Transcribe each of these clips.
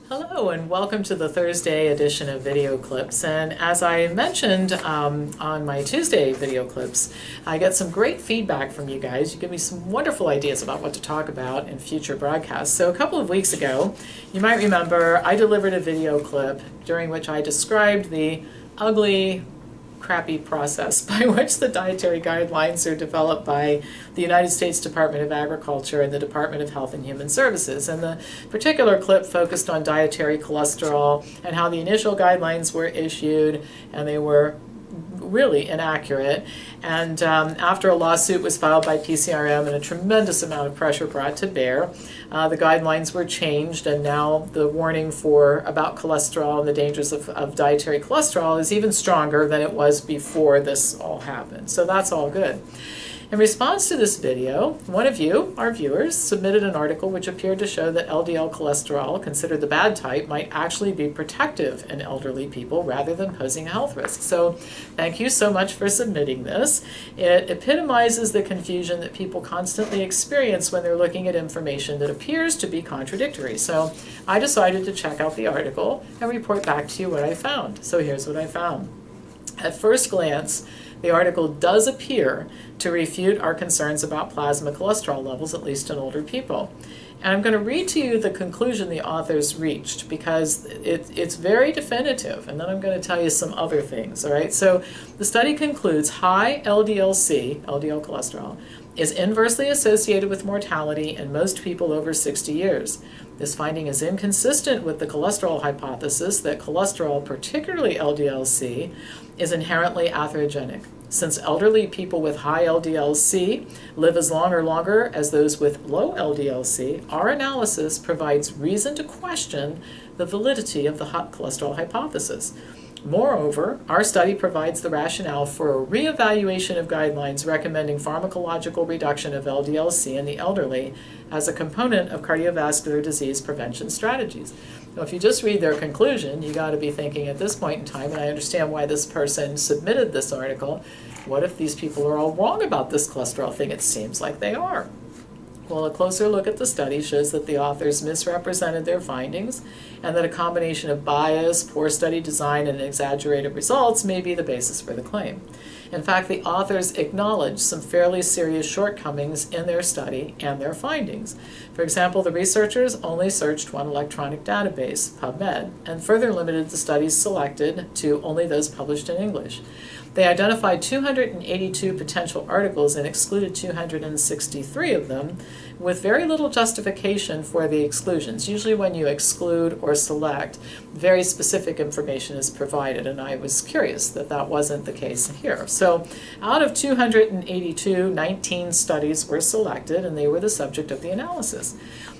Hello and welcome to the Thursday edition of Video Clips. And as I mentioned on my Tuesday video clips, I get some great feedback from you guys. You give me some wonderful ideas about what to talk about in future broadcasts. So a couple of weeks ago, you might remember I delivered a video clip during which I described the ugly, crappy process by which the dietary guidelines are developed by the United States Department of Agriculture and the Department of Health and Human Services. And the particular clip focused on dietary cholesterol and how the initial guidelines were issued and they were really inaccurate. And after a lawsuit was filed by PCRM and a tremendous amount of pressure brought to bear, the guidelines were changed, and now the warning about cholesterol and the dangers of dietary cholesterol is even stronger than it was before this all happened. So that's all good. In response to this video, one of you, our viewers, submitted an article which appeared to show that LDL cholesterol, considered the bad type, might actually be protective in elderly people rather than posing a health risk. So thank you so much for submitting this. It epitomizes the confusion that people constantly experience when they're looking at information that appears to be contradictory. So I decided to check out the article and report back to you what I found. So here's what I found. At first glance, the article does appear to refute our concerns about plasma cholesterol levels, at least in older people. And I'm going to read to you the conclusion the authors reached because it's very definitive, and then I'm going to tell you some other things, all right? So the study concludes high LDL-C, LDL cholesterol, is inversely associated with mortality in most people over 60 years. This finding is inconsistent with the cholesterol hypothesis that cholesterol, particularly LDL-C, is inherently atherogenic. Since elderly people with high LDL-C live as long or longer as those with low LDL-C, our analysis provides reason to question the validity of the cholesterol hypothesis. Moreover, our study provides the rationale for a reevaluation of guidelines recommending pharmacological reduction of LDL-C in the elderly as a component of cardiovascular disease prevention strategies. Now, if you just read their conclusion, you got to be thinking at this point in time, and I understand why this person submitted this article, what if these people are all wrong about this cholesterol thing? It seems like they are. Well, a closer look at the study shows that the authors misrepresented their findings and that a combination of bias, poor study design, and exaggerated results may be the basis for the claim. In fact, the authors acknowledged some fairly serious shortcomings in their study and their findings. For example, the researchers only searched one electronic database, PubMed, and further limited the studies selected to only those published in English. They identified 282 potential articles and excluded 263 of them, with very little justification for the exclusions. Usually when you exclude or select, very specific information is provided, and I was curious that that wasn't the case here. So out of 282, 19 studies were selected, and they were the subject of the analysis.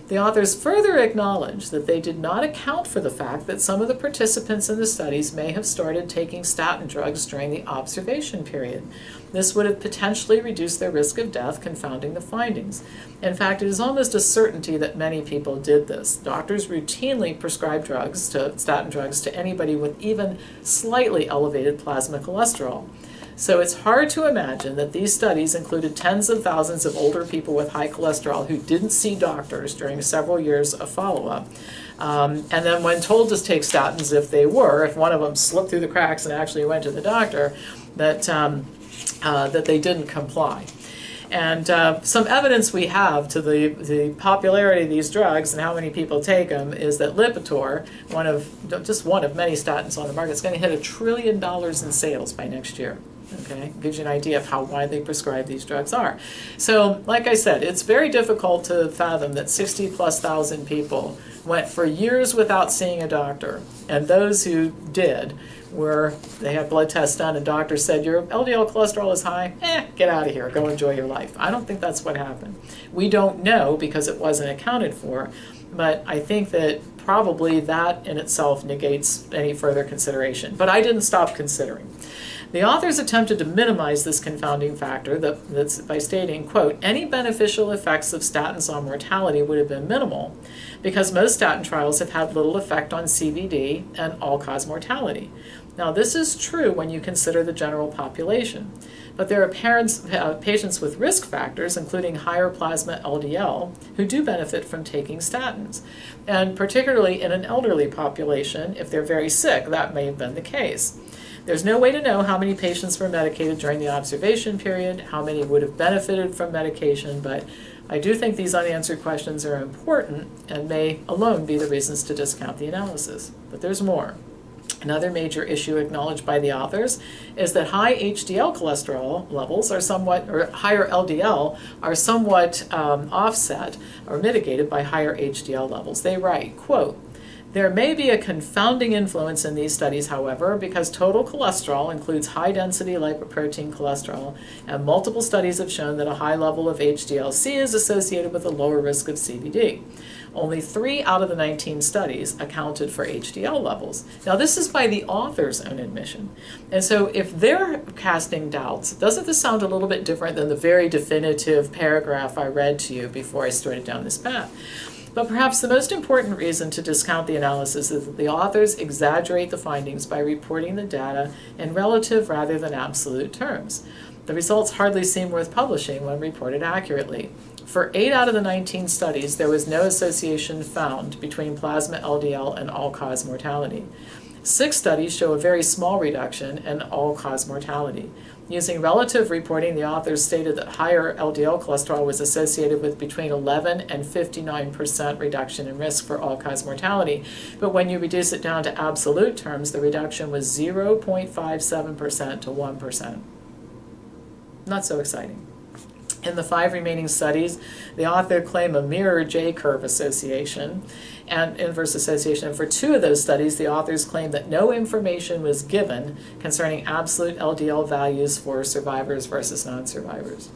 The authors further acknowledged that they did not account for the fact that some of the participants in the studies may have started taking statin drugs during the observation period. This would have potentially reduced their risk of death, confounding the findings. In fact, it is almost a certainty that many people did this. Doctors routinely prescribe statin drugs to anybody with even slightly elevated plasma cholesterol. So it's hard to imagine that these studies included tens of thousands of older people with high cholesterol who didn't see doctors during several years of follow-up. And then when told to take statins, if one of them slipped through the cracks and actually went to the doctor, that they didn't comply. And some evidence we have to the popularity of these drugs and how many people take them is that Lipitor, just one of many statins on the market, is going to hit $1 trillion in sales by next year. Okay, gives you an idea of how widely prescribed these drugs are. So, like I said, it's very difficult to fathom that 60,000+ people went for years without seeing a doctor, and those who did they had blood tests done and doctors said your LDL cholesterol is high, get out of here, go enjoy your life. I don't think that's what happened. We don't know because it wasn't accounted for, but I think that probably that in itself negates any further consideration. But I didn't stop considering. The authors attempted to minimize this confounding factor by stating, quote, any beneficial effects of statins on mortality would have been minimal because most statin trials have had little effect on CVD and all-cause mortality. Now, this is true when you consider the general population. But there are patients with risk factors, including higher plasma LDL, who do benefit from taking statins. And particularly in an elderly population, if they're very sick, that may have been the case. There's no way to know how many patients were medicated during the observation period, how many would have benefited from medication, but I do think these unanswered questions are important and may alone be the reasons to discount the analysis. But there's more. Another major issue acknowledged by the authors is that high HDL cholesterol levels are somewhat, or higher LDL, are somewhat offset or mitigated by higher HDL levels. They write, quote, "There may be a confounding influence in these studies, however, because total cholesterol includes high-density lipoprotein cholesterol, and multiple studies have shown that a high level of HDL-C is associated with a lower risk of CVD. Only 3 out of the 19 studies accounted for HDL levels." Now, this is by the author's own admission. And so if they're casting doubts, doesn't this sound a little bit different than the very definitive paragraph I read to you before I started down this path? But perhaps the most important reason to discount the analysis is that the authors exaggerate the findings by reporting the data in relative rather than absolute terms. The results hardly seem worth publishing when reported accurately. For 8 out of the 19 studies, there was no association found between plasma LDL and all-cause mortality. 6 studies show a very small reduction in all-cause mortality. Using relative reporting, the authors stated that higher LDL cholesterol was associated with between 11 and 59% reduction in risk for all-cause mortality. But when you reduce it down to absolute terms, the reduction was 0.57% to 1%. Not so exciting. In the 5 remaining studies, the author claimed a mirror J-curve association and inverse association. And for 2 of those studies, the authors claimed that no information was given concerning absolute LDL values for survivors versus non-survivors.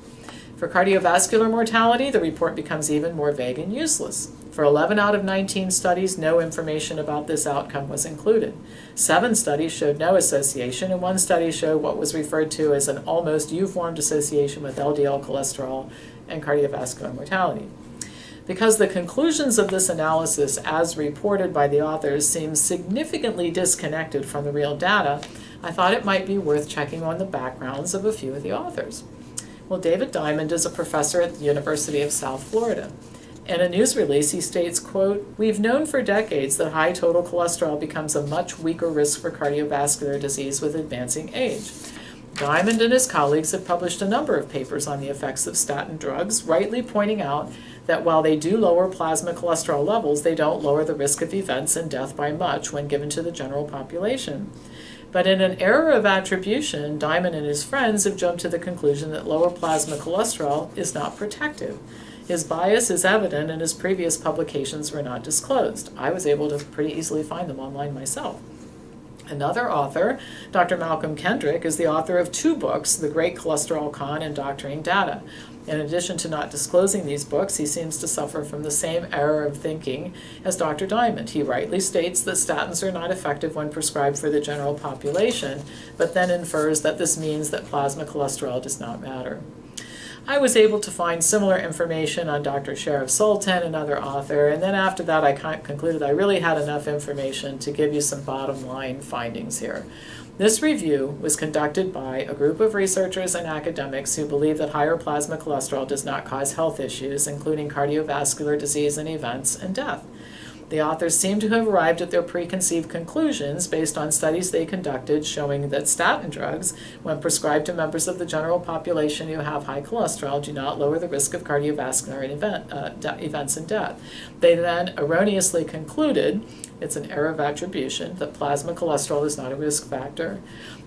For cardiovascular mortality, the report becomes even more vague and useless. For 11 out of 19 studies, no information about this outcome was included. 7 studies showed no association, and 1 study showed what was referred to as an almost U-formed association with LDL cholesterol and cardiovascular mortality. Because the conclusions of this analysis, as reported by the authors, seem significantly disconnected from the real data, I thought it might be worth checking on the backgrounds of a few of the authors. Well, David Diamond is a professor at the University of South Florida. In a news release, he states, quote, "We've known for decades that high total cholesterol becomes a much weaker risk for cardiovascular disease with advancing age. Diamond and his colleagues have published a number of papers on the effects of statin drugs, rightly pointing out that while they do lower plasma cholesterol levels, they don't lower the risk of events and death by much when given to the general population. But in an error of attribution, Diamond and his friends have jumped to the conclusion that lower plasma cholesterol is not protective. His bias is evident and his previous publications were not disclosed. I was able to pretty easily find them online myself." Another author, Dr. Malcolm Kendrick, is the author of 2 books, The Great Cholesterol Con and Doctoring Data. In addition to not disclosing these books, he seems to suffer from the same error of thinking as Dr. Diamond. He rightly states that statins are not effective when prescribed for the general population, but then infers that this means that plasma cholesterol does not matter. I was able to find similar information on Dr. Sheriff Sultan, another author, and then after that I concluded I really had enough information to give you some bottom line findings here. This review was conducted by a group of researchers and academics who believe that higher plasma cholesterol does not cause health issues, including cardiovascular disease and events and death. The authors seem to have arrived at their preconceived conclusions based on studies they conducted showing that statin drugs, when prescribed to members of the general population who have high cholesterol, do not lower the risk of cardiovascular events and death. They then erroneously concluded, it's an error of attribution, that plasma cholesterol is not a risk factor.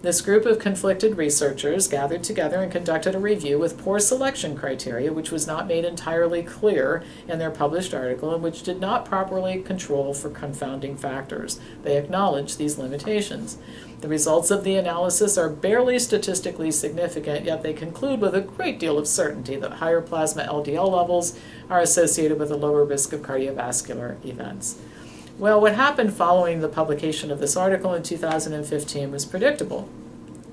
This group of conflicted researchers gathered together and conducted a review with poor selection criteria, which was not made entirely clear in their published article and which did not properly control for confounding factors. They acknowledge these limitations. The results of the analysis are barely statistically significant, yet they conclude with a great deal of certainty that higher plasma LDL levels are associated with a lower risk of cardiovascular events. Well, what happened following the publication of this article in 2015 was predictable.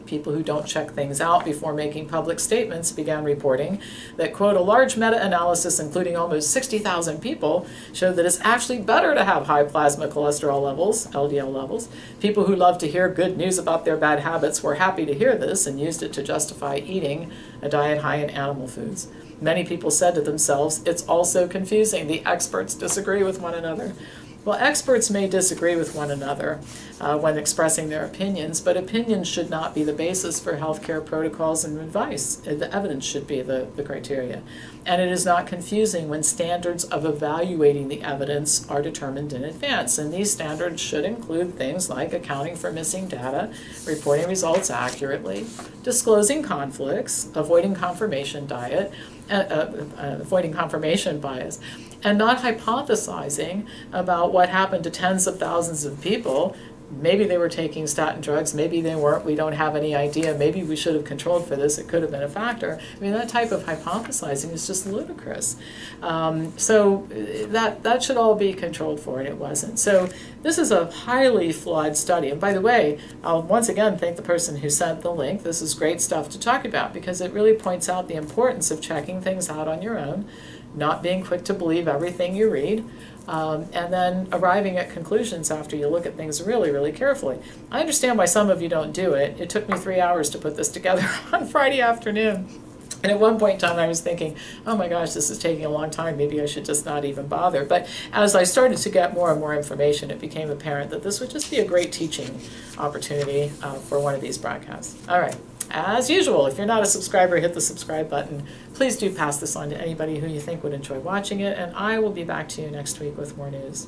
people who don't check things out before making public statements began reporting that, quote, a large meta-analysis including almost 60,000 people showed that it's actually better to have high plasma cholesterol levels, LDL levels. People who love to hear good news about their bad habits were happy to hear this and used it to justify eating a diet high in animal foods. Many people said to themselves, it's also confusing. The experts disagree with one another. Well, experts may disagree with one another when expressing their opinions, but opinions should not be the basis for healthcare protocols and advice. The evidence should be the criteria. And it is not confusing when standards of evaluating the evidence are determined in advance. And these standards should include things like accounting for missing data, reporting results accurately, disclosing conflicts, avoiding confirmation bias, and not hypothesizing about what happened to tens of thousands of people. Maybe they were taking statin drugs, maybe they weren't, we don't have any idea, maybe we should have controlled for this, it could have been a factor. I mean, that type of hypothesizing is just ludicrous. So that should all be controlled for, and it wasn't. So this is a highly flawed study. And by the way, I'll once again thank the person who sent the link. This is great stuff to talk about because it really points out the importance of checking things out on your own, not being quick to believe everything you read, and then arriving at conclusions after you look at things really, really carefully. I understand why some of you don't do it. It took me 3 hours to put this together on Friday afternoon. And at one point in time I was thinking, oh my gosh, this is taking a long time, maybe I should just not even bother. But as I started to get more and more information, it became apparent that this would just be a great teaching opportunity for one of these broadcasts. All right. As usual, if you're not a subscriber, hit the subscribe button. Please do pass this on to anybody who you think would enjoy watching it, and I will be back to you next week with more news.